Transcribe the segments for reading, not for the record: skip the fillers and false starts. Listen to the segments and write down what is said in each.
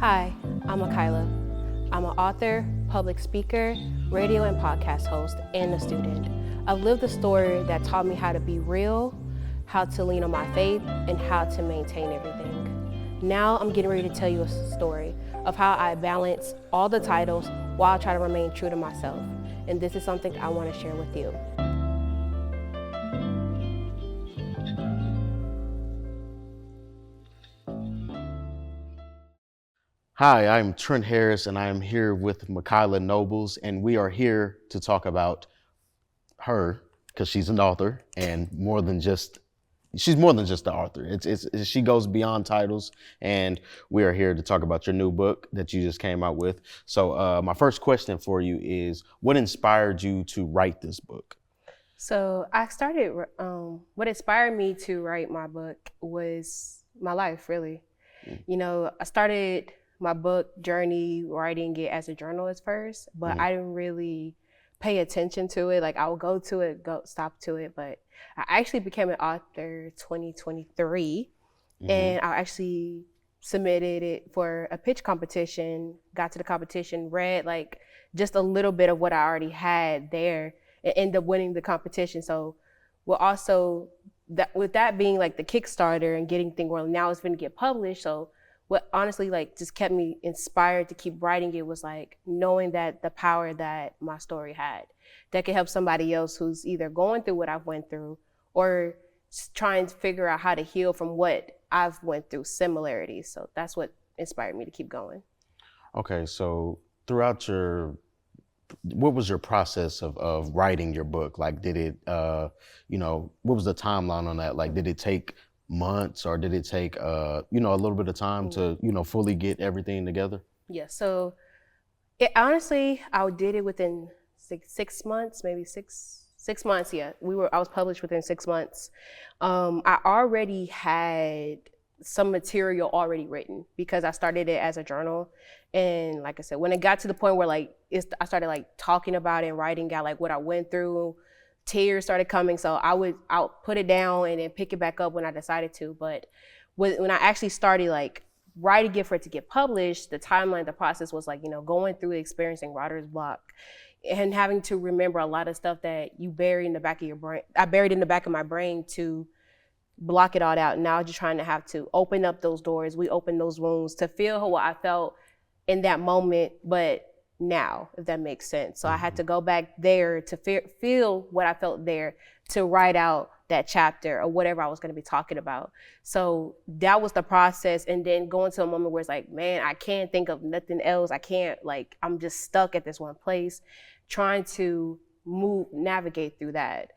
Hi, I'm Michaela. I'm an author, public speaker, radio and podcast host, and a student. I've lived a story that taught me how to be real, how to lean on my faith, and how to maintain everything. Now I'm getting ready to tell you a story of how I balance all the titles while I try to remain true to myself. And this is something I want to share with you. Hi, I'm Trent Harris, and I am here with Michaela Nobles, and we are here to talk about her because she's an author, and she's more than just the author. She goes beyond titles, and we are here to talk about your new book that you just came out with. So, my first question for you is, what inspired you to write this book? So what inspired me to write my book was my life, really. You know, I started my book journey writing it as a journalist first, but I didn't really pay attention to it. Like I would go to it, stop to it, but I actually became an author 2023, and I actually submitted it for a pitch competition, got to the competition, read like just a little bit of what I already had there, and ended up winning the competition. So with that being like the Kickstarter and getting things rolling, now it's going to get published. So what honestly like just kept me inspired to keep writing it was like knowing that the power that my story had that could help somebody else who's either going through what I've went through or trying to figure out how to heal from what I've went through, similarities. So that's what inspired me to keep going. Okay, so what was your process of writing your book? Like, did it, what was the timeline on that? Like, did it take months or did it take, a little bit of time to, fully get everything together? Yeah, so honestly, I did it within 6 months, maybe six months. Yeah, I was published within 6 months. I already had some material already written because I started it as a journal. And like I said, when it got to the point where I started like talking about it and writing out like what I went through, tears started coming. So I'll put it down and then pick it back up when I decided to. But when I actually started like writing it for it to get published, the timeline, the process was like, going through experiencing writer's block and having to remember a lot of stuff that you bury in the back of your brain. I buried in the back of my brain to block it all out. Now just trying to have to open up those doors, open those wounds to feel what I felt in that moment, but now, if that makes sense. So I had to go back there to feel what I felt there to write out that chapter or whatever I was going to be talking about. So that was the process. And then going to a moment where it's like, man, I can't think of nothing else. I'm just stuck at this one place, trying to navigate through that.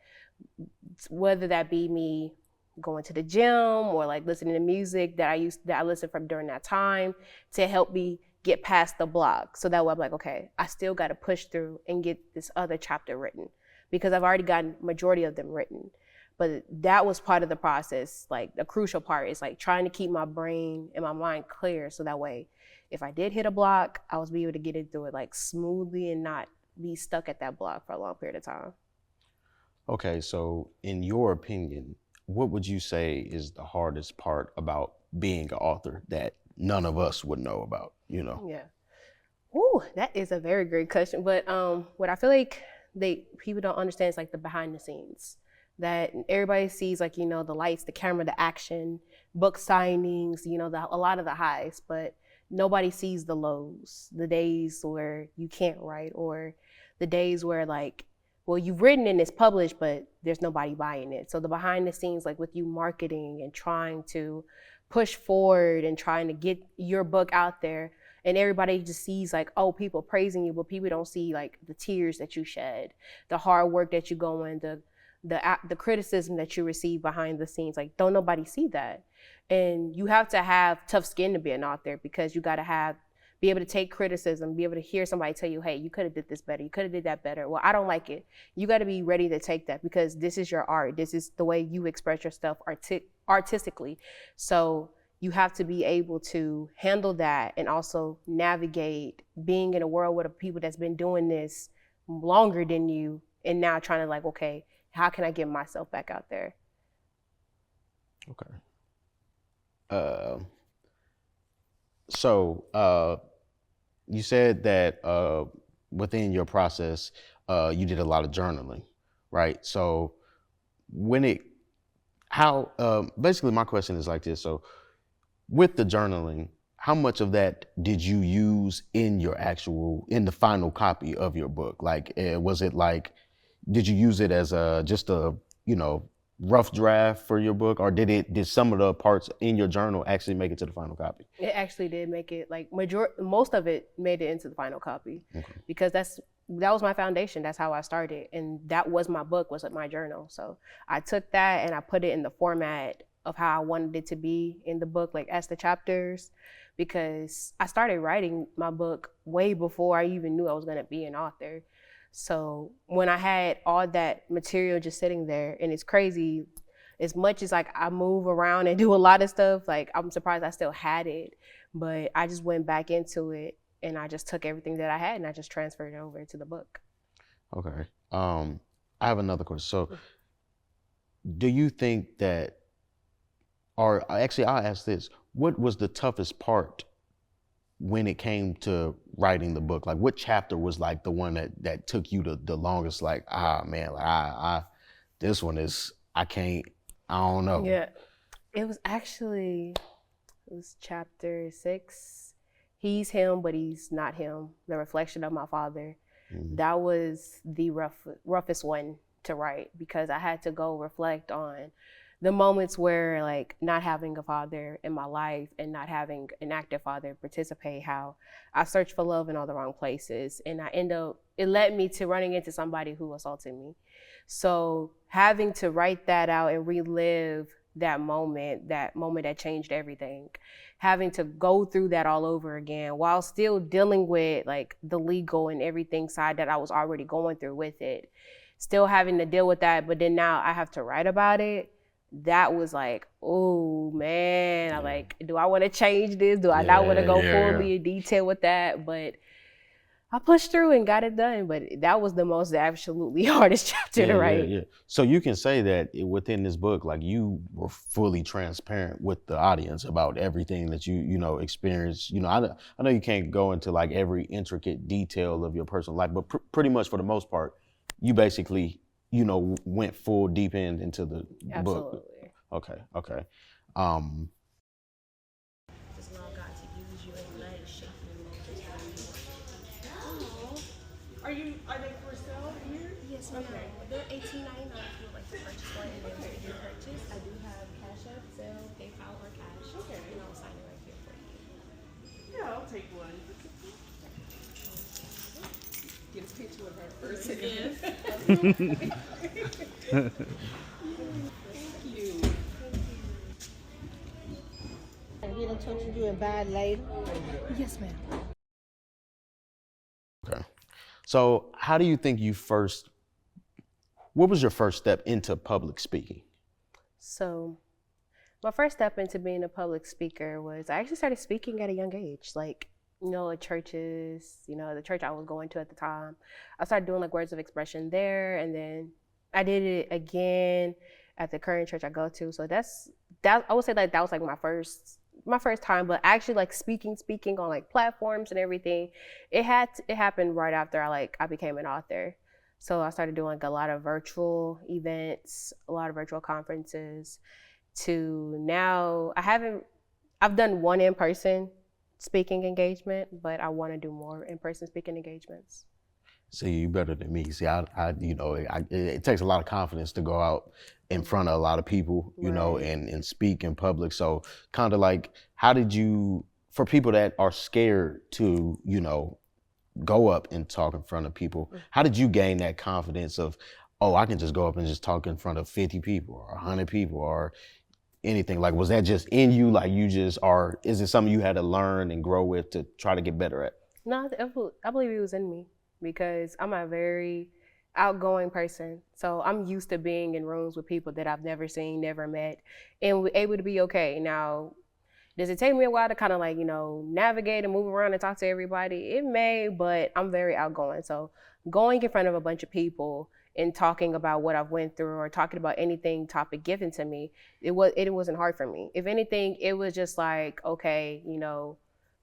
Whether that be me going to the gym or like listening to music that I listened from during that time to help me get past the block. So that way I'm like, okay, I still got to push through and get this other chapter written because I've already gotten majority of them written. But that was part of the process. Like the crucial part is like trying to keep my brain and my mind clear. So that way, if I did hit a block, I was able to get into it like smoothly and not be stuck at that block for a long period of time. Okay, so in your opinion, what would you say is the hardest part about being an author that none of us would know about, Yeah. Ooh, that is a very great question. But what I feel like people don't understand is like the behind the scenes. That everybody sees like, the lights, the camera, the action, book signings, a lot of the highs, but nobody sees the lows, the days where you can't write or the days where like, well, you've written and it's published, but there's nobody buying it. So the behind the scenes, like with you marketing and trying to push forward and trying to get your book out there, and everybody just sees like, oh, people praising you, but people don't see like the tears that you shed, the hard work that you go in, the criticism that you receive behind the scenes. Like, don't nobody see that. And you have to have tough skin to be an author because you got to be able to take criticism, be able to hear somebody tell you, hey, you could have did this better, you could have did that better. Well, I don't like it. You got to be ready to take that because this is your art. This is the way you express yourself artistically. So you have to be able to handle that and also navigate being in a world with people that's been doing this longer than you and now trying to like, okay, how can I get myself back out there? Okay. So you said that within your process, you did a lot of journaling, right? So when it, how, basically my question is like this. So with the journaling, how much of that did you use in your actual, in the final copy of your book? Like, was it like, did you use it as a, just a, you know, rough draft for your book, or did some of the parts in your journal actually make it to the final copy? It actually did make it, like most of it made it into the final copy, Okay. because that was my foundation. That's how I started, and that was my book, was my journal. So I took that and I put it in the format of how I wanted it to be in the book, like as the chapters, because I started writing my book way before I even knew I was going to be an author. So when I had all that material just sitting there, and it's crazy, as much as like I move around and do a lot of stuff, like I'm surprised I still had it, but I just went back into it and I just took everything that I had and I just transferred it over to the book. Okay. I have another question. So do you think that, or actually I'll ask this, what was the toughest part when it came to writing the book? Like what chapter was like the one that took you the longest? Like, man, like this one is, I don't know. Yeah, it was chapter 6. He's him, but he's not him. The reflection of my father. Mhm. That was the roughest one to write, because I had to go reflect on the moments where, like, not having a father in my life and not having an active father participate, how I searched for love in all the wrong places, and it led me to running into somebody who assaulted me. So having to write that out and relive that moment that changed everything, having to go through that all over again while still dealing with like the legal and everything side that I was already going through with it, still having to deal with that, but then now I have to write about it. That was like, oh man, I like, do I want to change this? Do I not want to go fully in detail with that? But I pushed through and got it done. But that was the most absolutely hardest chapter to write. Yeah. So you can say that within this book, like you were fully transparent with the audience about everything that you know experienced. You know, I know you can't go into like every intricate detail of your personal life, but pretty much for the most part, you basically went full deep into the book. Absolutely. Okay. Just allow God to use you and let it shape you and mold you. Are they for sale here? Yes, ma'am. Okay. They're $18.99 if you would like to purchase one, and then when you do purchase, I do have Cash App, Zelle, PayPal, or cash. Okay. And I'll sign it right here for you. Yeah, I'll take one. Get a picture with her first. Yes. Thank you. And get in touch with you and buy it later. Yes, ma'am. Okay. So how do you think what was your first step into public speaking? So, my first step into being a public speaker was I actually started speaking at a young age. Like, at churches, the church I was going to at the time. I started doing like words of expression there, and then I did it again at the current church I go to. So that I would say like that was like my first time, but actually like speaking on like platforms and everything. It happened right after I became an author. So I started doing like a lot of virtual events, a lot of virtual conferences, to now I've done one in-person speaking engagement, but I want to do more in-person speaking engagements. See, you better than me. See, it takes a lot of confidence to go out in front of a lot of people, Right. and speak in public. So kind of like, for people that are scared to, go up and talk in front of people, how did you gain that confidence of, oh, I can just go up and just talk in front of 50 people or 100 people or anything? Like, was that just in you? Like is it something you had to learn and grow with to try to get better at? No, I believe it was in me, because I'm a very outgoing person. So I'm used to being in rooms with people that I've never seen, never met, and able to be okay. Now, does it take me a while to kind of like, navigate and move around and talk to everybody? It may, but I'm very outgoing. So going in front of a bunch of people and talking about what I've went through or talking about anything topic given to me, it wasn't hard for me. If anything, it was just like, okay,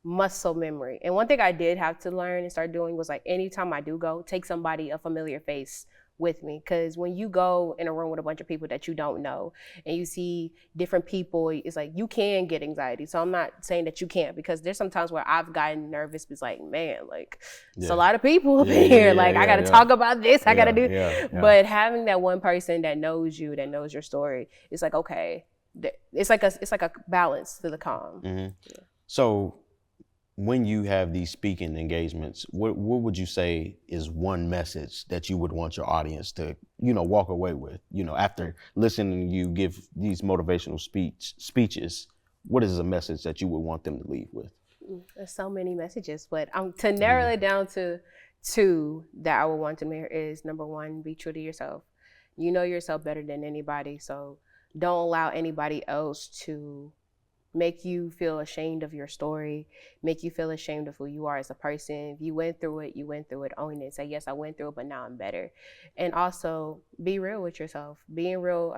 muscle memory. And one thing I did have to learn and start doing was like anytime I do go, take somebody, a familiar face with me. Because when you go in a room with a bunch of people that you don't know and you see different people, it's like you can get anxiety. So I'm not saying that you can't, because there's some times where I've gotten nervous. It's like, man, like it's a lot of people up in here. Like I got to talk about this. I got to do. But having that one person that knows you, that knows your story, it's like, okay, it's like a balance to the calm. So when you have these speaking engagements, what would you say is one message that you would want your audience to, walk away with, after listening to you give these motivational speeches? What is a message that you would want them to leave with? There's so many messages, but to narrow it down to two that I would want them to hear is, number one, be true to yourself. You know yourself better than anybody, so don't allow anybody else to make you feel ashamed of your story, make you feel ashamed of who you are as a person. If you went through it, own it. Say, yes, I went through it, but now I'm better. And also be real with yourself. Being real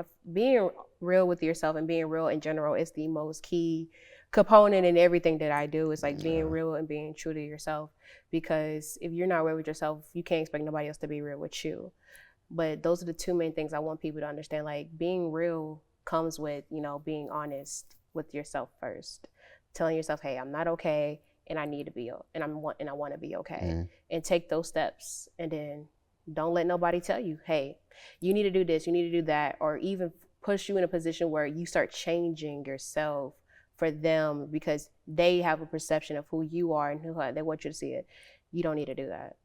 with yourself and being real in general is the most key component in everything that I do. It's like being real and being true to yourself, because if you're not real with yourself, you can't expect nobody else to be real with you. But those are the two main things I want people to understand. Like being real comes with, being honest with yourself first, telling yourself, hey, I'm not okay, and I need to be, and I want to be okay, and take those steps. And then don't let nobody tell you, hey, you need to do this, you need to do that, or even push you in a position where you start changing yourself for them because they have a perception of who you are and who they want you to see it. You don't need to do that.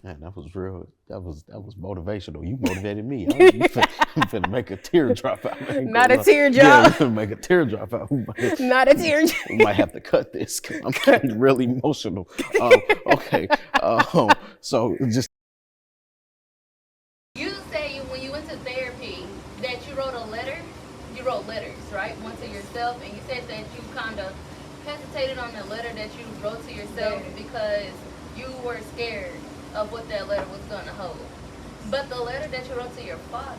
Man, that was real. That was motivational. You motivated me. I'm finna make a teardrop out. Not a teardrop. Yeah, make a teardrop out. Not a teardrop. We might have to cut this because I'm getting really emotional. Okay. So just. You say when you went to therapy that you wrote a letter. You wrote letters, right? One to yourself, and you said that you kind of hesitated on the letter that you wrote to yourself because you were scared of what that letter was going to hold. But the letter that you wrote to your father,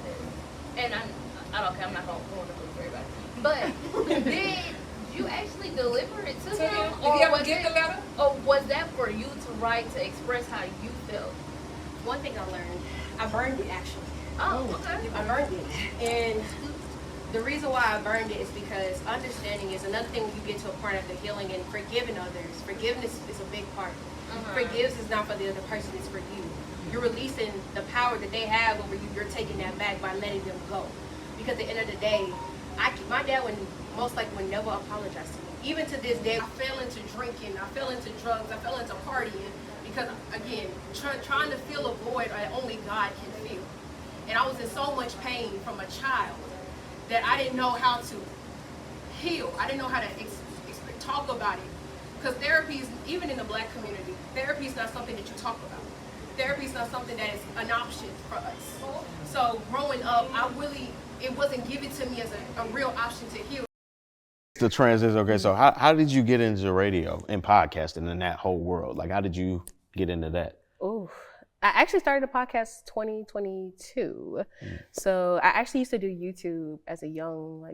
and I don't care, I'm not going to ruin the book for everybody, but did you actually deliver it to him? Or did you ever get the letter? Or was that for you to write to express how you felt? One thing I learned, I burned it actually. Oh, okay. I burned it. And the reason why I burned it is because understanding is another thing when you get to a point of the healing and forgiving others. Forgiveness is a big part. Forgiveness is not for the other person, it's for you. You're releasing the power that they have over you. You're taking that back by letting them go. Because at the end of the day, my dad would never apologize to me. Even to this day, I fell into drinking, I fell into drugs, I fell into partying. Because again, trying to fill a void that only God can fill. And I was in so much pain from a child that I didn't know how to heal. I didn't know how to talk about it. Because therapy is, even in the Black community, therapy is not something that you talk about. Therapy is not something that is an option for us. So growing up, it wasn't given to me as a real option to heal. The transition, okay, so how did you get into radio and podcasting and that whole world? Like, how did you get into that? Ooh, I actually started a podcast 2022. So I actually used to do YouTube as a young,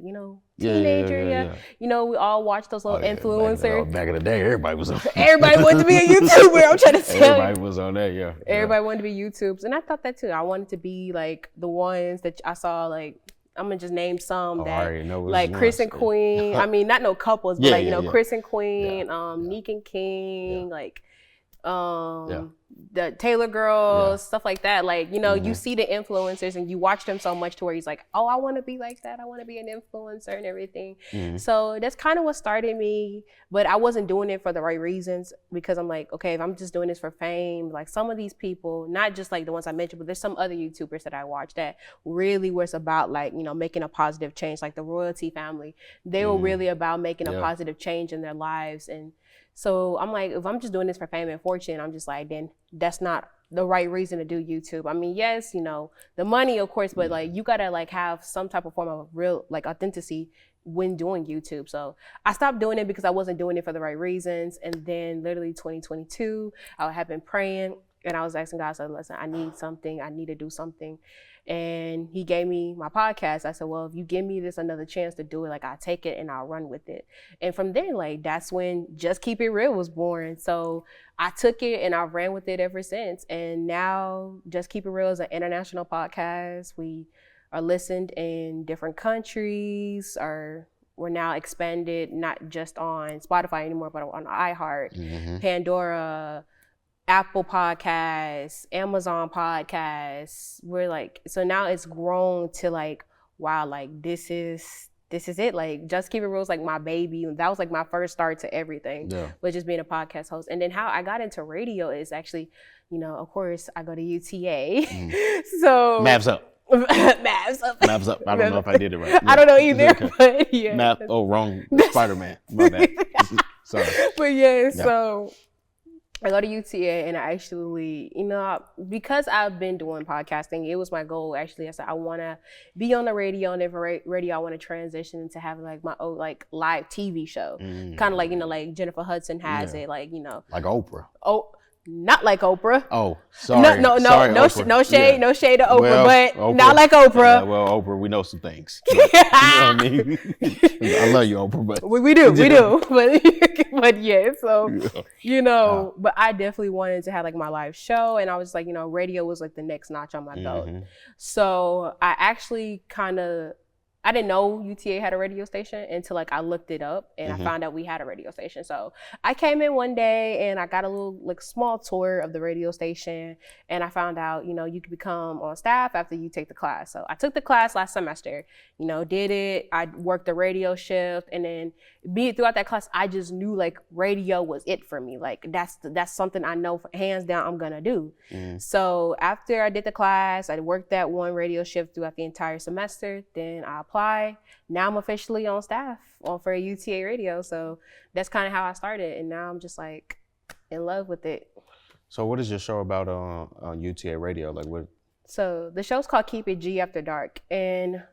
teenager. Yeah. We all watched those little influencers. Back in the day, everybody was on. Everybody wanted to be a YouTuber. I'm trying to tell you. Everybody was on that, yeah. Everybody wanted to be YouTubers, and I thought that too. I wanted to be like the ones that I saw, like, I'm gonna just name some that, like Chris and Queen. I mean, not no couples, but Chris and Queen, Neek and King, the Taylor girls, stuff like that. Like, you see the influencers and you watch them so much to where he's like, oh, I want to be like that. I want to be an influencer and everything. So that's kind of what started me, but I wasn't doing it for the right reasons, because I'm like, okay, if I'm just doing this for fame, like some of these people, not just like the ones I mentioned, but there's some other YouTubers that I watch that really was about like, making a positive change, like the Royalty family. They were really about making a positive change in their lives. And so I'm like, if I'm just doing this for fame and fortune, I'm just like, then that's not the right reason to do YouTube. I mean, yes, the money, of course, but like you gotta like have some type of form of real like authenticity when doing YouTube. So I stopped doing it because I wasn't doing it for the right reasons. And then literally 2022, I had been praying and I was asking God, so listen, I need something, I need to do something. and he gave me my podcast. I said, well, if you give me this another chance to do it, like I'll take it and I'll run with it. And from there, like that's when Just Keep It Real was born. So I took it and I ran with it ever since. And now Just Keep It Real is an international podcast. We are listened in different countries, we're now expanded not just on Spotify anymore, but on iHeart, Pandora, Apple Podcasts, Amazon Podcasts. We're like, so now it's grown to like, wow, like this is it. Like Just Keep It Real is like my baby. That was like my first start to everything, was just being a podcast host. And then how I got into radio is actually, of course I go to UTA. So Mavs up. Mavs up. Mavs up. I don't know if I did it right. I don't know either, but yeah. Wrong. Spider-Man. My bad. Sorry. But yeah, so I go to UTA and I actually, because I've been doing podcasting, it was my goal actually. I said, I want to be on the radio, and then radio, I want to transition into having like my own like live TV show. Kind of like, like Jennifer Hudson has it, like, Like Oprah. Oh, not like Oprah. Oh, sorry. No shade to Oprah, Well, but Oprah, not like Oprah. Well, Oprah, we know some things. You know what I mean? I love you, Oprah, but we do. But yeah, so but I definitely wanted to have like my live show, and I was like, radio was like the next notch on my belt. So I actually I didn't know UTA had a radio station until like I looked it up and I found out we had a radio station. So I came in one day and I got a little like small tour of the radio station, and I found out, you could become on staff after you take the class. So I took the class last semester, did it. I worked the radio shift, and then throughout that class, I just knew like radio was it for me. Like that's something I know hands down I'm gonna do. So after I did the class, I worked that one radio shift throughout the entire semester. Then I apply. Now I'm officially on staff for UTA radio. So that's kind of how I started. And now I'm just like in love with it. So what is your show about on UTA radio? Like what? So the show's called Keep It G After Dark. And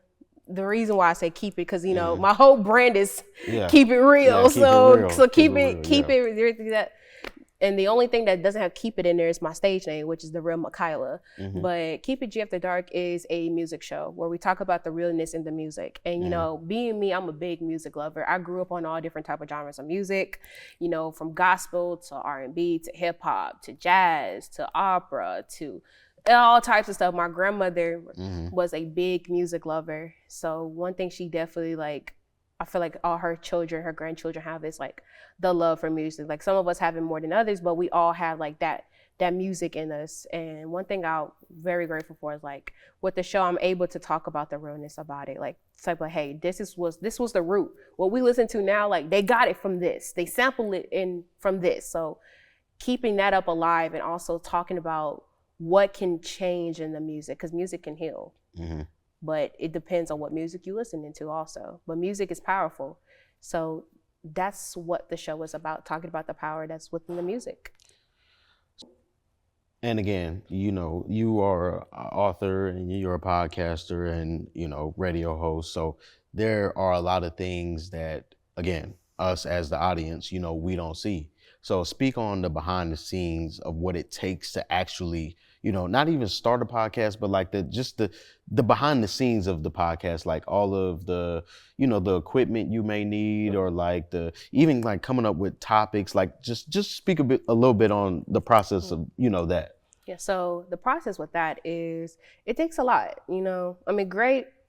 the reason why I say keep it, because, my whole brand is keep it real. So keep it. And the only thing that doesn't have keep it in there is my stage name, which is TheRealMichaeliaa. But Keep It G After Dark is a music show where we talk about the realness in the music. And, being me, I'm a big music lover. I grew up on all different type of genres of music, from gospel to R&B to hip hop to jazz to opera to all types of stuff. My grandmother was a big music lover. So one thing she definitely I feel like all her grandchildren have is like the love for music. Like some of us have it more than others, but we all have like that music in us. And one thing I'm very grateful for is like with the show, I'm able to talk about the realness about it. Like it's like, hey, this was the root. What we listen to now, like they got it from this. They sampled it from this. So keeping that up alive and also talking about what can change in the music, because music can heal. But it depends on what music you're listening to also. But music is powerful. So that's what the show is about, talking about the power that's within the music. And again, you are an author and you're a podcaster and, radio host. So there are a lot of things that, again, us as the audience, we don't see. So speak on the behind the scenes of what it takes to actually, not even start a podcast, but like the behind the scenes of the podcast, like all of the, the equipment you may need, or like even like coming up with topics, like just speak a little bit on the process of, that. Yeah. So the process with that is it takes a lot,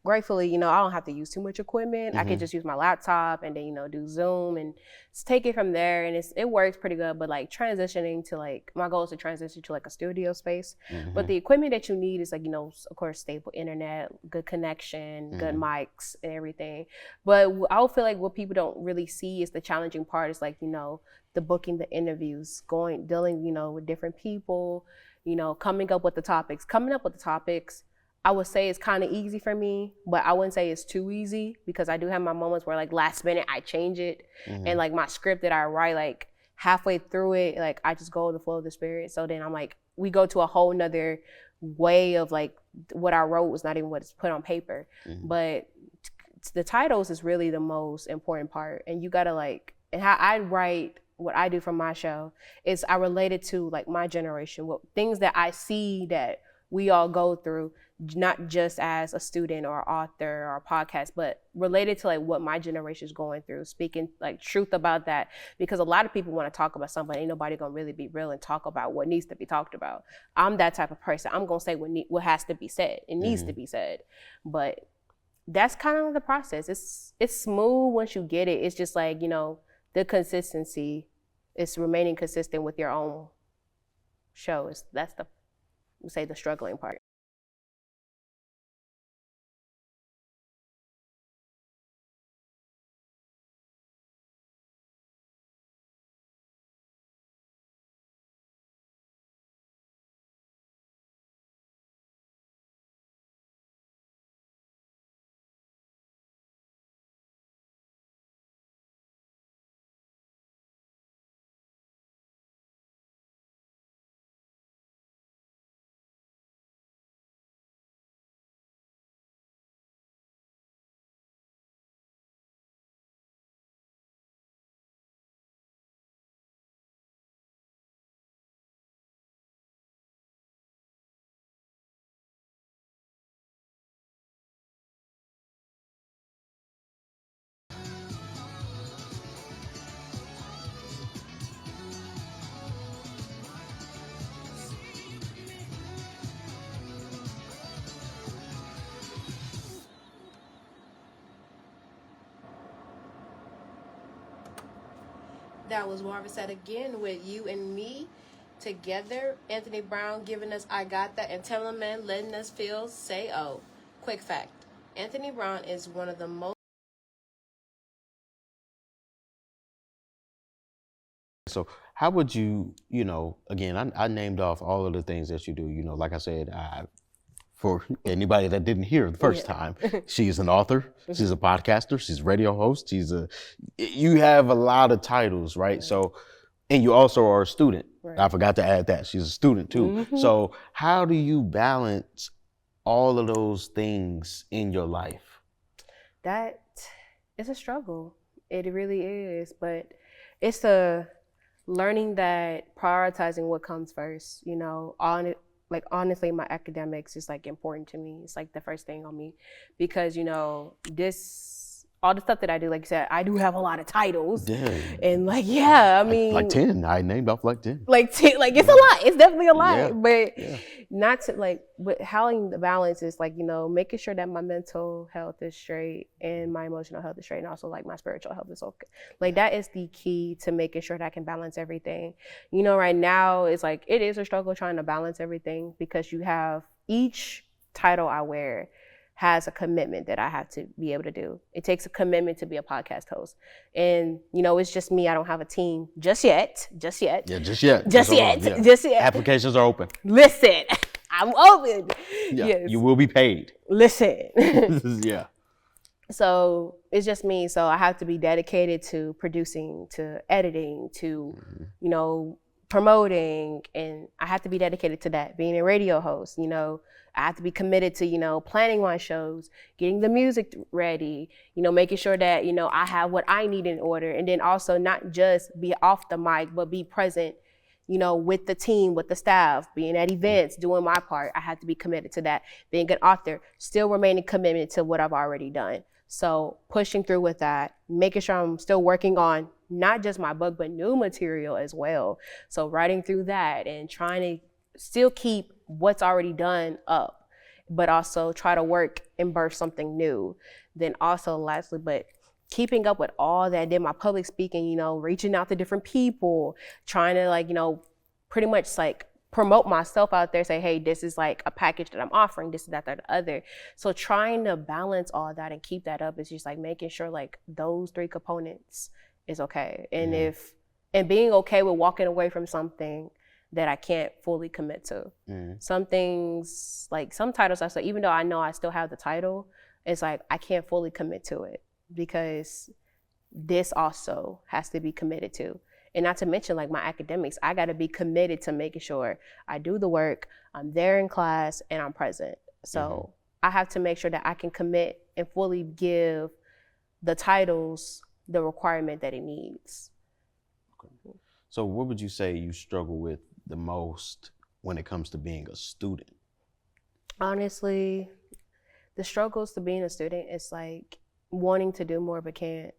gratefully, I don't have to use too much equipment. I can just use my laptop and then, do Zoom and just take it from there. And it works pretty good. But like transitioning to my goal is to transition to like a studio space. But the equipment that you need is like, of course, stable internet, good connection, good mics and everything. But I feel like what people don't really see is the challenging part is like, the booking, the interviews, dealing, with different people, coming up with the topics. I would say it's kind of easy for me, but I wouldn't say it's too easy, because I do have my moments where like last minute I change it. And like my script that I write, like halfway through it, like I just go with the flow of the spirit. So then I'm like, we go to a whole nother way of like what I wrote was not even what's put on paper. But the titles is really the most important part. And you gotta and how I write, what I do from my show is I relate it to like my generation, what things that I see that we all go through, not just as a student or author or podcast, but related to like what my generation is going through, speaking like truth about that. Because a lot of people want to talk about something, ain't nobody gonna really be real and talk about what needs to be talked about. I'm that type of person. I'm gonna say what has to be said. It needs to be said. But that's kind of the process. It's smooth once you get it. It's just like, the consistency. It's remaining consistent with your own show. That's the struggling part. That was Marvin Said Again with You and Me together. Anthony Brown giving us I Got That, and Timberland letting us feel Say Oh. Quick fact, Anthony Brown is one of the most. So how would you, again, I named off all of the things that you do. Like I said, for anybody that didn't hear the first time, she's an author, she's a podcaster, she's a radio host, you have a lot of titles, right? So, and you also are a student. Right. I forgot to add that. She's a student too. Mm-hmm. So how do you balance all of those things in your life? That is a struggle. It really is, but it's the learning that prioritizing what comes first, like honestly, my academics is like important to me. It's like the first thing on me because, all the stuff that I do, like you said, I do have a lot of titles. Damn. And like, I mean. Like 10, I named off like 10. Like 10, like it's a lot. It's definitely a lot. But not to like, but how the balance is like, making sure that my mental health is straight and my emotional health is straight and also like my spiritual health is okay. Like that is the key to making sure that I can balance everything. Right now it's like, it is a struggle trying to balance everything because you have each title I wear has a commitment that I have to be able to do. It takes a commitment to be a podcast host. And, it's just me. I don't have a team just yet. Yeah, just yet. Just yet. Applications are open. Listen, I'm open. Yeah, yes. You will be paid. Listen. Yeah. So it's just me. So I have to be dedicated to producing, to editing, to, promoting. And I have to be dedicated to that, being a radio host, I have to be committed to, planning my shows, getting the music ready, making sure that, I have what I need in order. And then also not just be off the mic, but be present, with the team, with the staff, being at events, doing my part. I have to be committed to that. Being an author, still remaining committed to what I've already done. So pushing through with that, making sure I'm still working on not just my book, but new material as well. So writing through that and trying to still keep what's already done up, but also try to work and birth something new. Then also lastly, but keeping up with all that, then my public speaking, reaching out to different people, trying to pretty much like promote myself out there, say, hey, this is like a package that I'm offering, this is that, the other. So trying to balance all that and keep that up is just like making sure like those three components is okay. And and being okay with walking away from something that I can't fully commit to. Some things, like some titles I say, even though I know I still have the title, it's like I can't fully commit to it because this also has to be committed to. And not to mention like my academics, I gotta be committed to making sure I do the work, I'm there in class, and I'm present. So I have to make sure that I can commit and fully give the titles the requirement that it needs. Okay. So what would you say you struggle with the most when it comes to being a student? Honestly, the struggles to being a student is like wanting to do more but can't.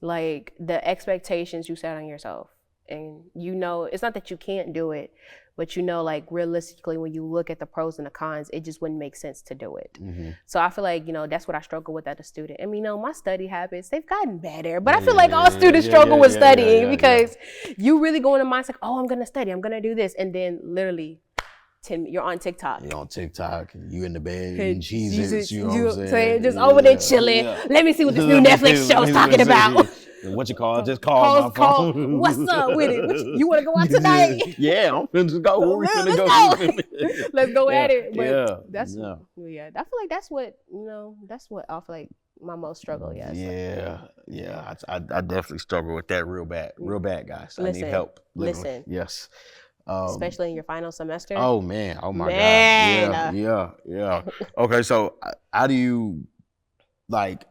Like the expectations you set on yourself. And you know, it's not that you can't do it, but you know, like realistically, when you look at the pros and the cons, it just wouldn't make sense to do it. So I feel like, that's what I struggle with as a student. I mean, my study habits, they've gotten better, but I feel like all students struggle with studying because you really go in the mindset, oh, I'm going to study, I'm going to do this. And then literally, you're on TikTok. You're on TikTok, you in the bed, Hey, eating Cheez-Its, you know what I'm saying? saying? Just over there chilling. Let me see what this new Netflix show's talking about. What you call? Just call my phone. What's up with it? You want to go out tonight? Yeah, I'm finna go. Where we finna go? Let's go at it. But yeah, that's I feel like that's what that's what I feel like my most struggle. I definitely struggle with that real bad, guys. I need help. Literally. Yes. Especially in your final semester. Oh man! Oh my God! Yeah. Okay, so how do you like?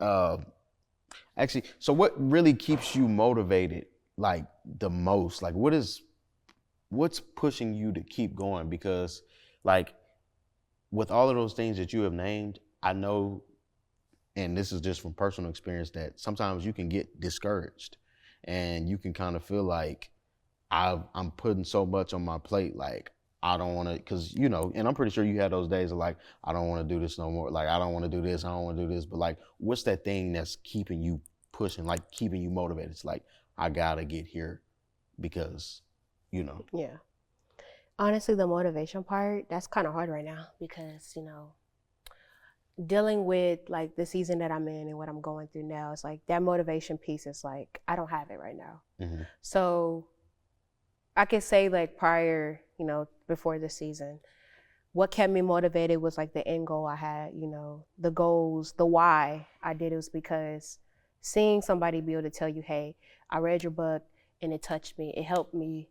Actually, so what really keeps you motivated, like the most? Like, what's pushing you to keep going? Because, like, with all of those things that you have named, I know, and this is just from personal experience, that sometimes you can get discouraged, and you can kind of feel like I'm putting so much on my plate, like I don't want to, because and I'm pretty sure you had those days of like, I don't want to do this no more, like I don't want to do this, I don't want to do this, but like, what's that thing that's keeping you pushing, like keeping you motivated? It's like, I gotta get here because, Yeah. Honestly, the motivation part, that's kind of hard right now because, dealing with like the season that I'm in and what I'm going through now, it's like that motivation piece is like, I don't have it right now. So I could say like prior, before the season, what kept me motivated was like the end goal I had, the goals, the why I did it was because seeing somebody be able to tell you, hey, I read your book and it touched me, it helped me.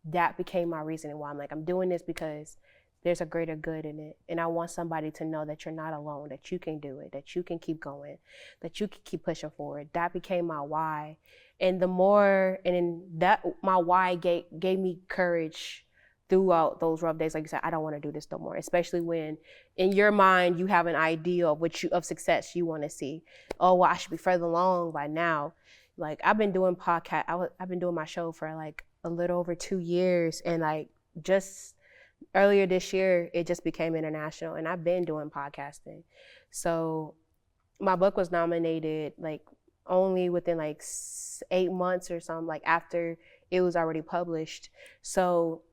That became my reasoning why I'm like, I'm doing this because there's a greater good in it. And I want somebody to know that you're not alone, that you can do it, that you can keep going, that you can keep pushing forward. That became my why. And my why gave me courage throughout those rough days. Like you said, I don't want to do this no more, especially when in your mind you have an idea of success you want to see. Oh, well, I should be further along by now. Like I've been doing I've been doing my show for like a little over 2 years, and like just earlier this year it just became international, and I've been doing podcasting. So my book was nominated like only within like 8 months or something, like after it was already published. So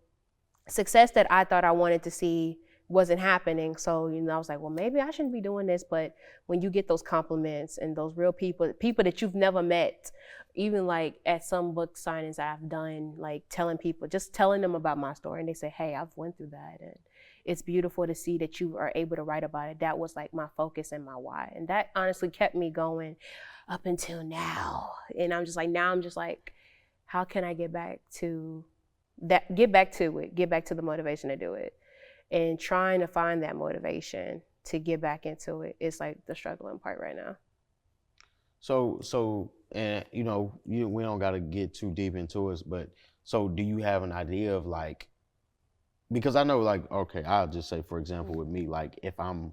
success that I thought I wanted to see wasn't happening. So, I was like, well, maybe I shouldn't be doing this. But when you get those compliments and those real people that you've never met, even like at some book signings I've done, like telling them about my story, and they say, hey, I've went through that. And it's beautiful to see that you are able to write about it. That was like my focus and my why. And that honestly kept me going up until now. And I'm just like, how can I get back to that, get back to the motivation to do it? And trying to find that motivation to get back into it is like the struggling part right now. So, and we don't got to get too deep into it, but so do you have an idea of like, because I know like, okay, I'll just say, for example, with me, like if I'm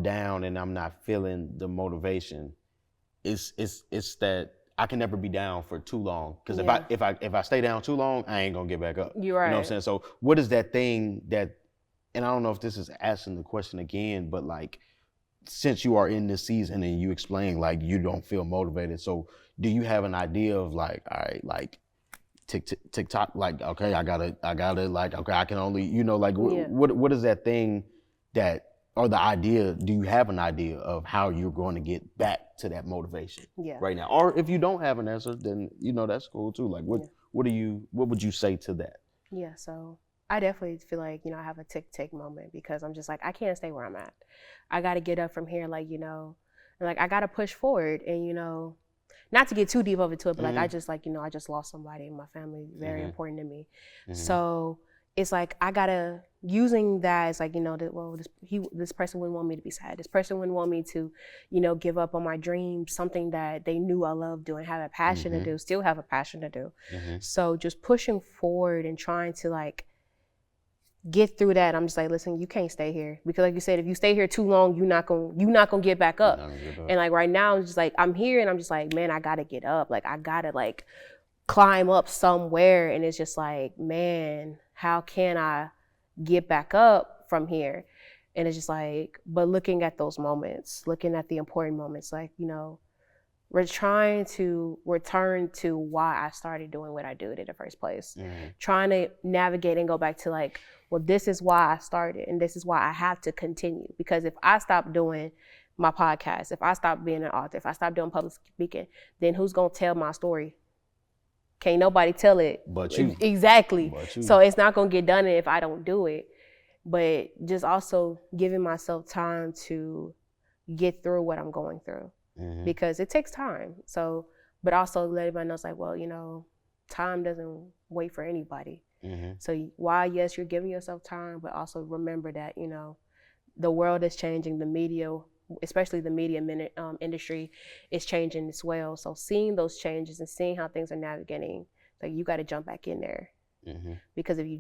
down and I'm not feeling the motivation, it's that I can never be down for too long. Because if I stay down too long, I ain't gonna get back up. You're right. You know what I'm saying? So what is that thing that, and I don't know if this is asking the question again, but like, since you are in this season and you explain like you don't feel motivated, so do you have an idea of like, all right, like TikTok, like, okay, I gotta like, okay, I can only, like what is that thing that, or the idea, do you have an idea of how you're going to get back to that motivation right now? Or if you don't have an answer, then that's cool too. Like what would you say to that? Yeah, so I definitely feel like, I have a tick moment because I'm just like, I can't stay where I'm at. I got to get up from here, like, and like I got to push forward and, not to get too deep into it, but like I just like, I just lost somebody in my family, very important to me. So it's like I gotta, using that as like, this person wouldn't want me to be sad. This person wouldn't want me to, give up on my dreams, something that they knew I loved doing, have a passion to do, still have a passion to do. So just pushing forward and trying to like get through that. I'm just like, listen, you can't stay here, because like you said, if you stay here too long, you're not gonna get back up. And like right now, it's just like I'm here, and I'm just like, man, I gotta get up. Like I gotta like climb up somewhere, and it's just like, man, how can I get back up from here? And it's just like, but looking at those moments, looking at the important moments, like, you know, we're trying to return to why I started doing what I do in the first place. Trying to navigate and go back to like, well, this is why I started, and this is why I have to continue. Because if I stop doing my podcast, if I stop being an author, if I stop doing public speaking, then who's gonna tell my story? Can't nobody tell it but you. Exactly. But you. So it's not gonna get done if I don't do it. But just also giving myself time to get through what I'm going through, because it takes time. So, but also let everybody know, it's like, well, you know, time doesn't wait for anybody. So while, yes, you're giving yourself time, but also remember that, you know, the world is changing, the media, especially the media industry, is changing as well. So seeing those changes and seeing how things are navigating, like you got to jump back in there. Because if you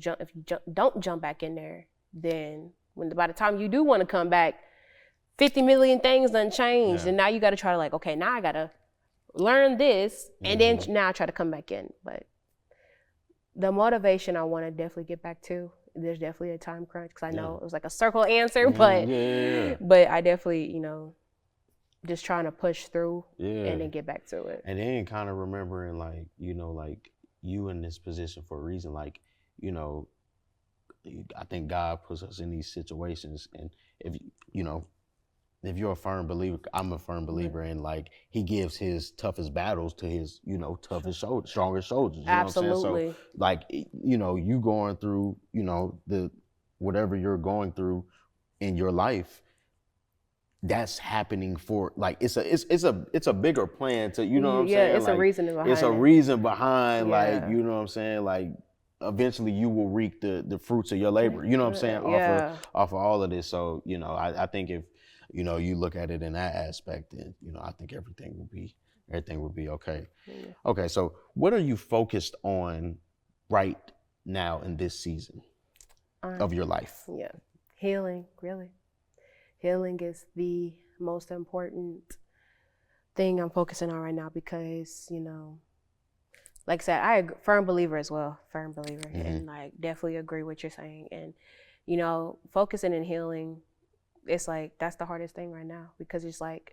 don't jump back in there, then by the time you do want to come back, 50 million things done changed, and now you got to try to like, okay, now I got to learn this, and then now I try to come back in. But the motivation I want to definitely get back to, there's definitely a time crunch, because I know it was like a circle answer, but I definitely, you know, just trying to push through and then get back to it. And then kind of remembering, like, you know, like you in this position for a reason. Like, you know, I think God puts us in these situations, and if you know, if you're a firm believer, I'm a firm believer, and like he gives his toughest battles to his, you know, toughest shoulders, strongest shoulders. You Absolutely. know what I'm saying? So like, you know, you going through, you know, whatever you're going through in your life, that's happening for, like, it's a bigger plan to, you know what I'm saying? Yeah, it's like, a reason behind it. It's a reason behind, like, you know what I'm saying? Like, eventually you will reap the fruits of your labor, you know what I'm saying? Off of all of this. So, you know, I think if, you know, you look at it in that aspect, then, you know, I think everything will be okay. Okay, so what are you focused on right now in this season of your life? Yeah, healing, really. Healing is the most important thing I'm focusing on right now, because, you know, like I said, I'm a firm believer as well, and like definitely agree with what you're saying. And, you know, focusing and healing, it's like, that's the hardest thing right now, because it's like,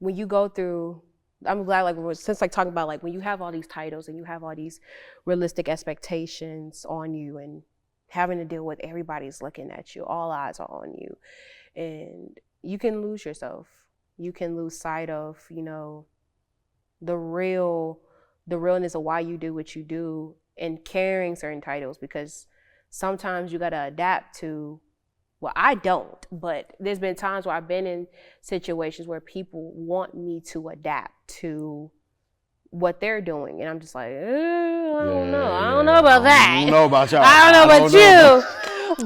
when you go through, I'm glad, like, since like talking about, like, when you have all these titles and you have all these realistic expectations on you, and having to deal with everybody's looking at you, all eyes are on you, and you can lose yourself. You can lose sight of, you know, the realness of why you do what you do, and carrying certain titles, because sometimes you got to adapt to, well, I don't, but there's been times where I've been in situations where people want me to adapt to what they're doing, and I'm just like, I don't know. I don't know about that. I don't know about y'all. I don't know about you.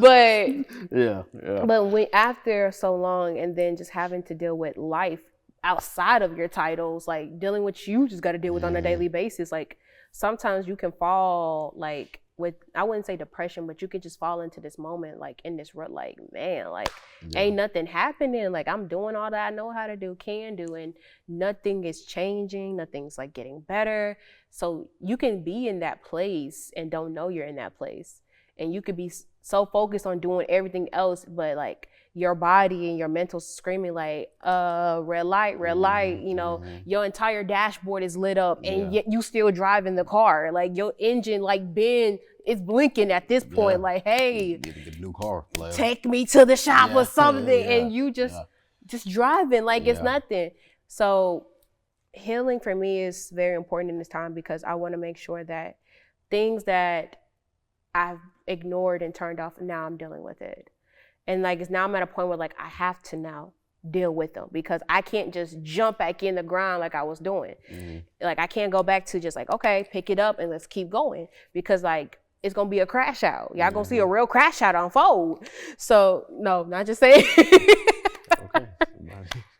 But But when after so long, and then just having to deal with life outside of your titles, like dealing with you just got to deal with on a daily basis. Like sometimes you can fall like with, I wouldn't say depression, but you could just fall into this moment, like in this rut, like, man, like ain't nothing happening. Like I'm doing all that I know how to do, can do, and nothing is changing. Nothing's like getting better. So you can be in that place and don't know you're in that place. And you could be so focused on doing everything else, but like your body and your mental screaming like, red light, you know, your entire dashboard is lit up, and yet you still driving the car. Like your engine, like is blinking at this point, like, hey, you need to get a new car. Take me to the shop or something. And you just driving like it's nothing. So healing for me is very important in this time, because I want to make sure that things that I've ignored and turned off, now I'm dealing with it. And like, it's now I'm at a point where like I have to now deal with them, because I can't just jump back in the grind like I was doing. Like I can't go back to just like, okay, pick it up and let's keep going, because like it's gonna be a crash out. Y'all gonna see a real crash out unfold. So no, not just saying. Okay,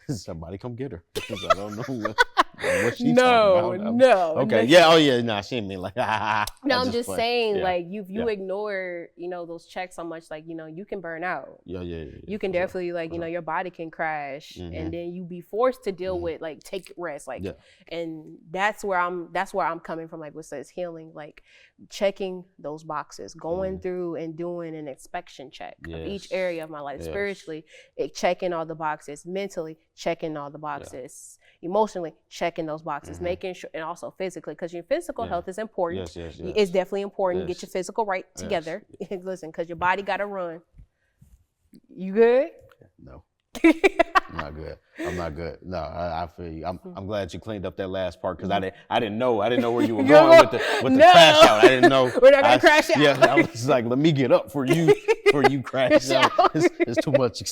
somebody come get her. I don't know What she No, talking about? no. Okay. no. Yeah. Oh yeah. Nah, she didn't mean like. No, I'm just playing. saying, Yeah. like, you Yeah. ignore, those checks so much, like, you can burn out. Yeah. You can for sure. definitely, like, For sure. your body can crash, Mhm. and then you be forced to deal Mhm. with, like, take rest, like, Yeah. and that's where I'm coming from, like, what says healing, like, checking those boxes, going through and doing an inspection check of each Yes. area of my life, Yes. spiritually, checking all the boxes, mentally, checking all the boxes, emotionally, checking those boxes, making sure, and also physically, because your physical health is important. Yes. It's definitely important. Yes. Get your physical right Yes. together. Listen, because your body got to run. You good? No. I'm not good. I'm not good. No, I feel you. I'm glad you cleaned up that last part because I didn't know where you were going with the No. crash out. I didn't know. We're not gonna crash out. Yeah, I was like, let me get up for you crash out. There's too much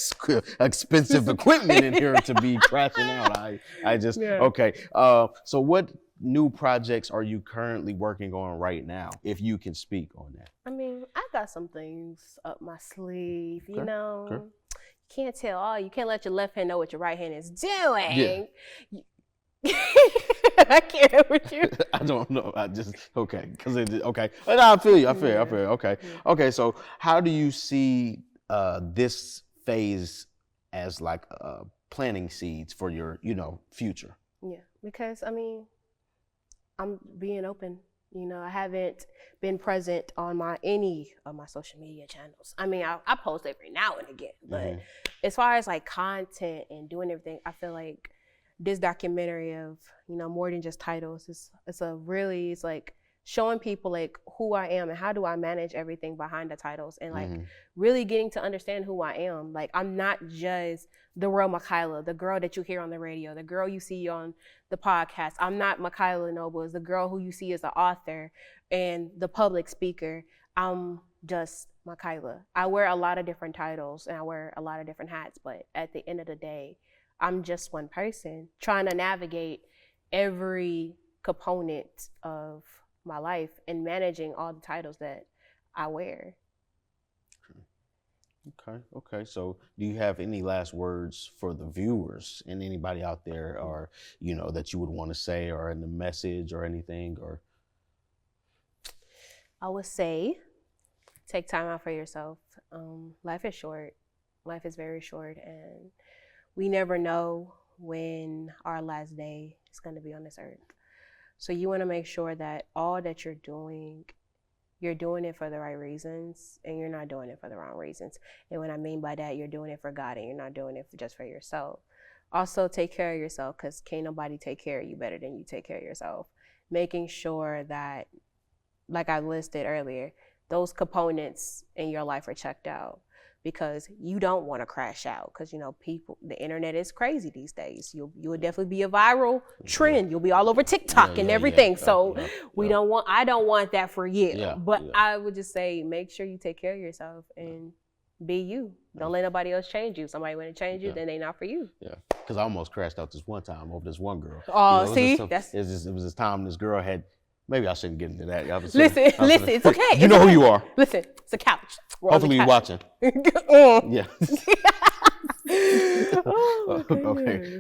expensive equipment in here to be crashing out. I just okay. So what new projects are you currently working on right now? If you can speak on that. I mean, I got some things up my sleeve, Okay, okay. You can't let your left hand know what your right hand is doing. Yeah. I can't with you. I don't know. I just okay because okay. No, I feel you. I feel you. Okay. Okay. So how do you see this phase as like planting seeds for your future? Yeah, because I mean, I'm being open. I haven't been present on any of my social media channels. I mean, I post every now and again, but as far as like content and doing everything, I feel like this documentary of, more than just titles, it's like showing people like who I am and how do I manage everything behind the titles, and like really getting to understand who I am. Like, I'm not just the real Michaeliaa, the girl that you hear on the radio, the girl you see on the podcast. I'm not Michaeliaa Nobles, the girl who you see as the author and the public speaker. I'm just Michaeliaa. I wear a lot of different titles and I wear a lot of different hats, but at the end of the day, I'm just one person trying to navigate every component of my life and managing all the titles that I wear. Okay. So do you have any last words for the viewers and anybody out there, or that you would want to say, or in the message or anything? Or I would say take time out for yourself. Life is short. Life is very short, and we never know when our last day is going to be on this earth. So you want to make sure that all that you're doing it for the right reasons, and you're not doing it for the wrong reasons. And what I mean by that, you're doing it for God, and you're not doing it just for yourself. Also, take care of yourself, because can't nobody take care of you better than you take care of yourself. Making sure that, like I listed earlier, those components in your life are checked out, because you don't want to crash out, because the internet is crazy these days. You'll definitely be a viral trend. You'll be all over TikTok and everything. So I don't want that for you. But I would just say, make sure you take care of yourself and be you. Don't let nobody else change you. Somebody want to change you, then they not for you. Yeah, because I almost crashed out this one time over this one girl. Oh, see, it was this time this girl had. Maybe I shouldn't get into that. Listen, it's okay. You know who you are. Listen, it's a couch. Hopefully you're watching. Yeah.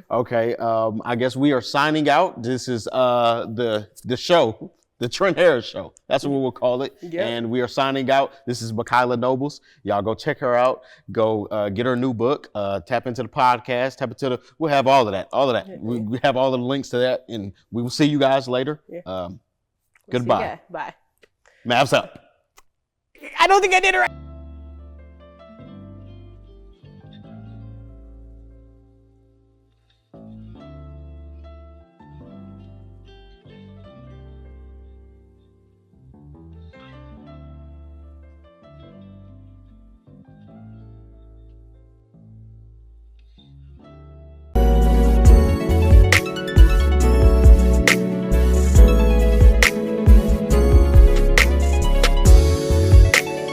Okay. I guess we are signing out. This is the show, the Trent Harris Show. That's what we'll call it. Yep. And we are signing out. This is Michaeliaa Nobles. Y'all go check her out. Go get her new book. Tap into the podcast. We'll have all of that. We have all of the links to that, and we will see you guys later. Yeah. Goodbye. Bye. Mavs up. I don't think I did it right.